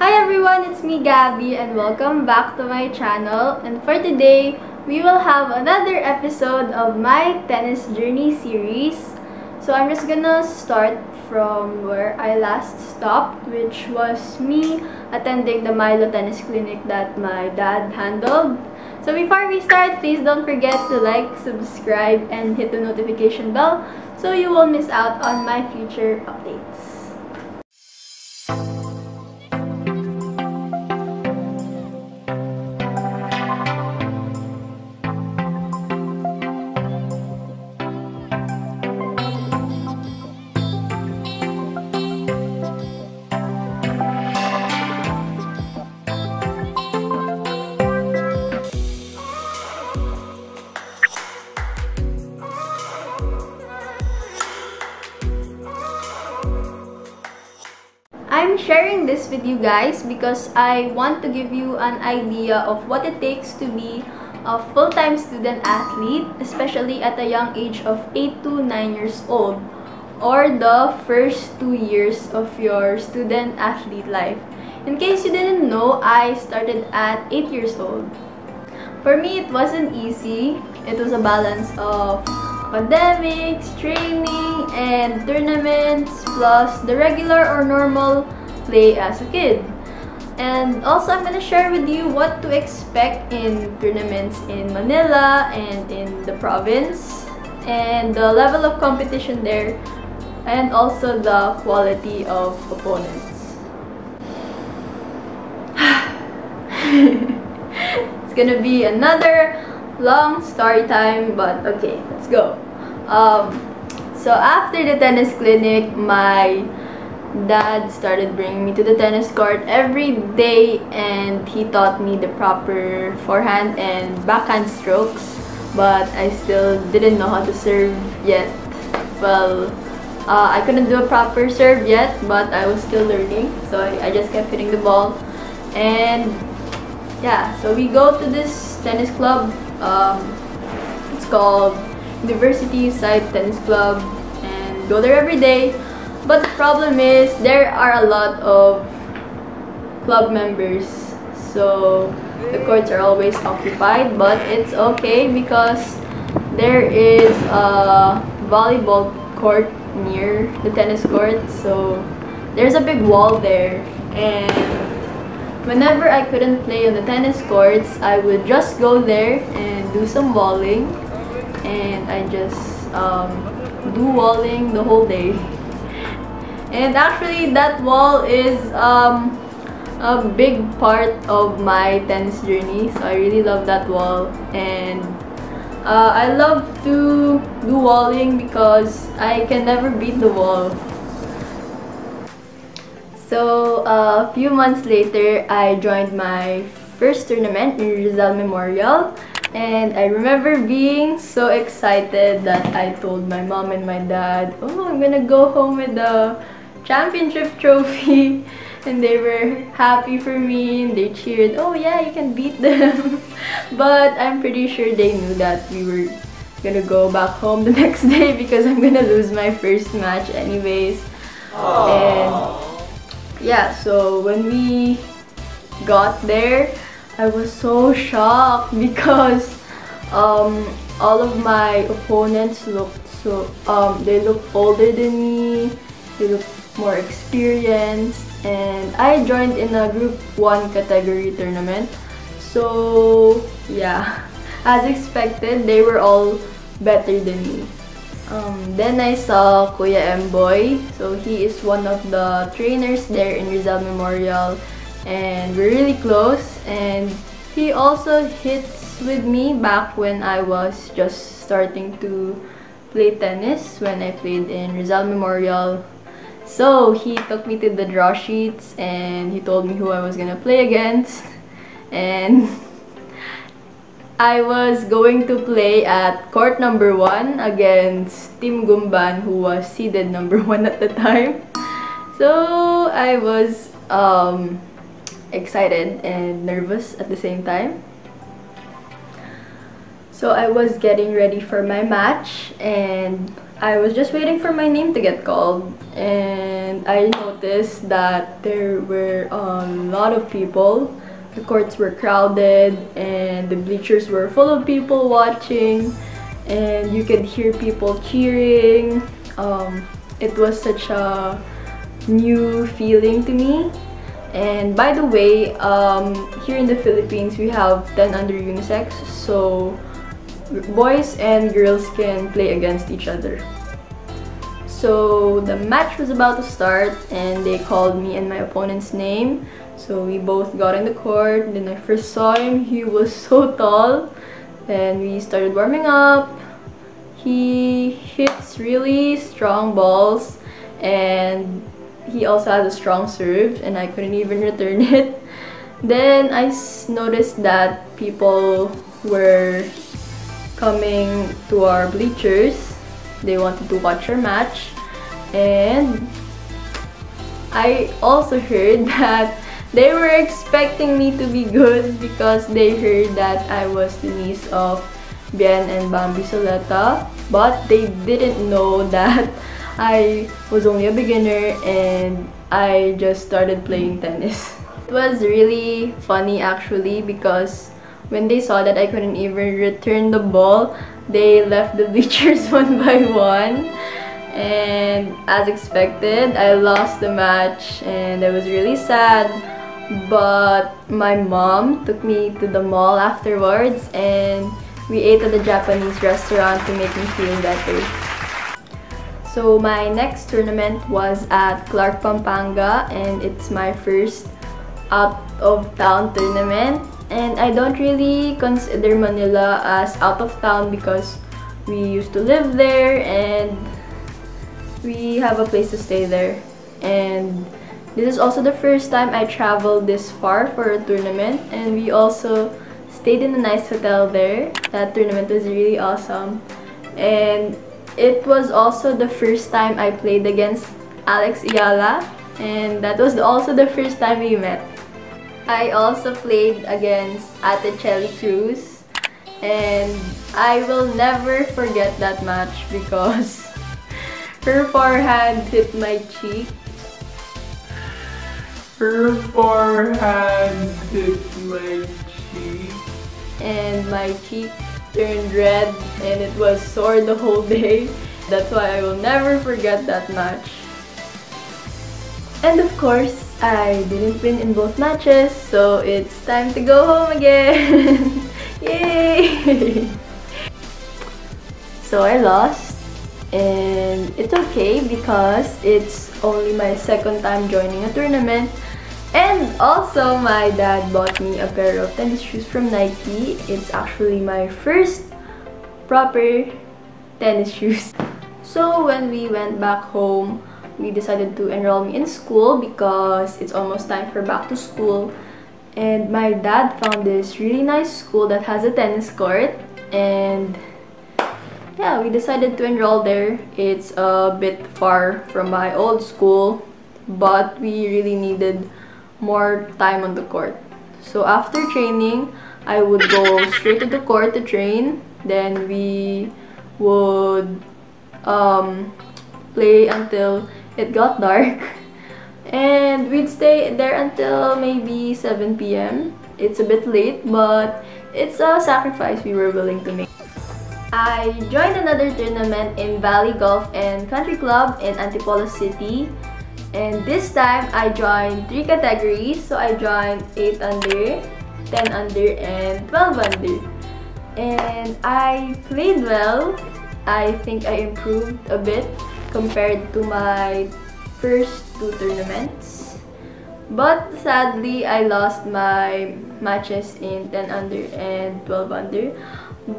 Hi everyone, it's me Gaby and welcome back to my channel. And for today, we will have another episode of my tennis journey series. So I'm just gonna start from where I last stopped, which was me attending the Milo tennis clinic that my dad handled. So before we start, please don't forget to like, subscribe, and hit the notification bell so you won't miss out on my future updates. I'm sharing this with you guys because I want to give you an idea of what it takes to be a full-time student athlete, especially at a young age of 8 to 9 years old, or the first 2 years of your student athlete life. In case you didn't know, I started at 8 years old. For me, it wasn't easy. It was a balance of academics, training, and tournaments, plus the regular or normal play as a kid. And also, I'm gonna share with you what to expect in tournaments in Manila and in the province, and the level of competition there, and also the quality of opponents. It's gonna be another long story time, but okay, let's go. So after the tennis clinic, my dad started bringing me to the tennis court every day, and he taught me the proper forehand and backhand strokes, but I still didn't know how to serve yet. Well, I couldn't do a proper serve yet, but I was still learning, so I just kept hitting the ball. And yeah, so we go to this tennis club. It's called University Side Tennis Club, and go there every day. But the problem is there are a lot of club members, so the courts are always occupied, but it's okay because there is a volleyball court near the tennis court, so there's a big wall there, and whenever I couldn't play on the tennis courts, I would just go there and do some walling, and I just do walling the whole day. And actually, that wall is a big part of my tennis journey, so I really love that wall. And I love to do walling because I can never beat the wall. So a few months later, I joined my first tournament in Rizal Memorial, and I remember being so excited that I told my mom and my dad, "Oh, I'm gonna go home with the championship trophy," and they were happy for me and they cheered, "Oh yeah, you can beat them." But I'm pretty sure they knew that we were gonna go back home the next day because I'm gonna lose my first match anyways. Aww. And yeah, so when we got there, I was so shocked because all of my opponents looked they looked older than me, they looked more experienced, and I joined in a group 1 category tournament. So yeah, as expected, they were all better than me. Then I saw Kuya Mboy, so he is one of the trainers there in Rizal Memorial, and we're really close, and he also hits with me back when I was just starting to play tennis when I played in Rizal Memorial. So he took me to the draw sheets and he told me who I was gonna play against, and I was going to play at court number 1 against Team Gumban, who was seeded number 1 at the time. So I was excited and nervous at the same time. So I was getting ready for my match, and I was just waiting for my name to get called, and I noticed that there were a lot of people. The courts were crowded and the bleachers were full of people watching, and you could hear people cheering. It was such a new feeling to me. And by the way, here in the Philippines we have 10 under unisex, so boys and girls can play against each other. So the match was about to start and they called me and my opponent's name. So we both got in the court. Then I first saw him, he was so tall. Then we started warming up. He hits really strong balls and he also has a strong serve, and I couldn't even return it. Then I noticed that people were coming to our bleachers. They wanted to watch our match, and I also heard that they were expecting me to be good because they heard that I was the niece of Bien and Gaby Zoleta, but they didn't know that I was only a beginner and I just started playing tennis. It was really funny actually because when they saw that I couldn't even return the ball, they left the bleachers one by one. And as expected, I lost the match and I was really sad. But my mom took me to the mall afterwards and we ate at a Japanese restaurant to make me feel better. So my next tournament was at Clark, Pampanga, and it's my first out-of-town tournament. And I don't really consider Manila as out-of-town because we used to live there and we have a place to stay there. And this is also the first time I traveled this far for a tournament, and we also stayed in a nice hotel there. That tournament was really awesome. And it was also the first time I played against Alex Ayala, and that was also the first time we met. I also played against Ate Chelly Cruz, and I will never forget that match because her forehand hit my cheek. Her forehand hit my cheek. And my cheek turned red and it was sore the whole day. That's why I will never forget that match. And of course, I didn't win in both matches, so it's time to go home again. Yay! So I lost, and it's okay because it's only my second time joining a tournament. And also, my dad bought me a pair of tennis shoes from Nike. It's actually my first proper tennis shoes. So when we went back home, we decided to enroll me in school because it's almost time for back to school. And my dad found this really nice school that has a tennis court, and yeah, we decided to enroll there. It's a bit far from my old school, but we really needed more time on the court. So after training, I would go straight to the court to train. Then we would play until it got dark, and we'd stay there until maybe 7 p.m. It's a bit late, but it's a sacrifice we were willing to make. I joined another tournament in Valley Golf and Country Club in Antipolo City, and this time I joined 3 categories. So I joined 8 under, 10 under, and 12 under. And I played well. I think I improved a bit compared to my first 2 tournaments. But sadly, I lost my matches in 10 under and 12 under.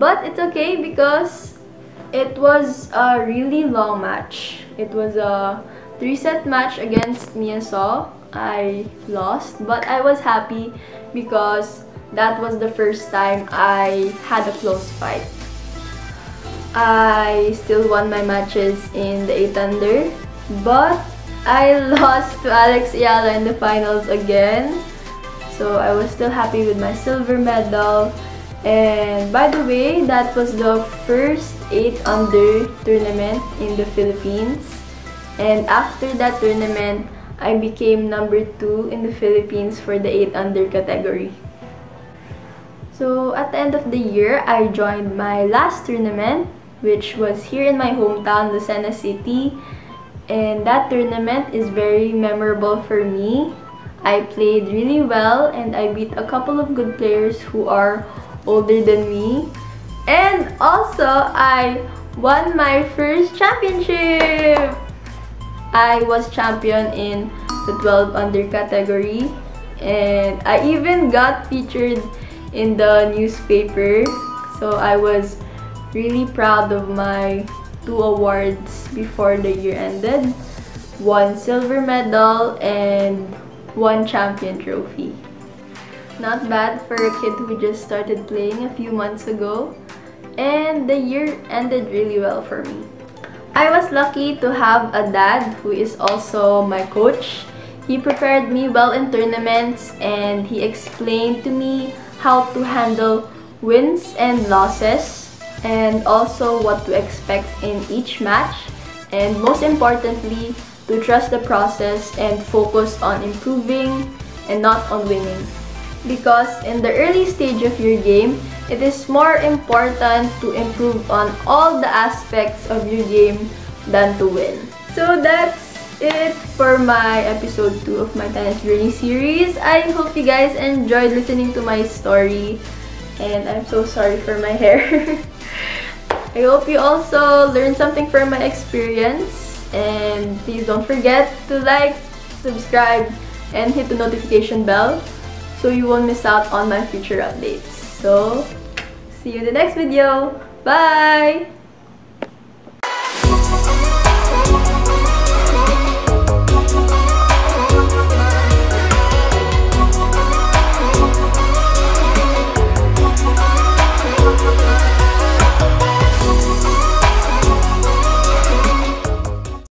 But it's okay because it was a really long match. It was a 3-set match against Mia Saw. I lost, but I was happy because that was the first time I had a close fight. I still won my matches in the 8 under, but I lost to Alex Ayala in the finals again. So I was still happy with my silver medal, And by the way, that was the first 8 under tournament in the Philippines. And after that tournament, I became number 2 in the Philippines for the 8 under category. So at the end of the year, I joined my last tournament, which was here in my hometown, Lucena City. And that tournament is very memorable for me. I played really well and I beat a couple of good players who are older than me. And also, I won my first championship! I was champion in the 12 under category, and I even got featured in the newspaper. So I was really proud of my 2 awards before the year ended. 1 silver medal and 1 champion trophy. Not bad for a kid who just started playing a few months ago. And the year ended really well for me. I was lucky to have a dad who is also my coach. He prepared me well in tournaments and he explained to me how to handle wins and losses and also what to expect in each match, and most importantly, to trust the process and focus on improving and not on winning. Because in the early stage of your game, it is more important to improve on all the aspects of your game than to win. So that's it for my episode 2 of my tennis journey series. I hope you guys enjoyed listening to my story, and I'm so sorry for my hair. I hope you also learned something from my experience, and please don't forget to like, subscribe, and hit the notification bell so you won't miss out on my future updates. So, see you in the next video. Bye!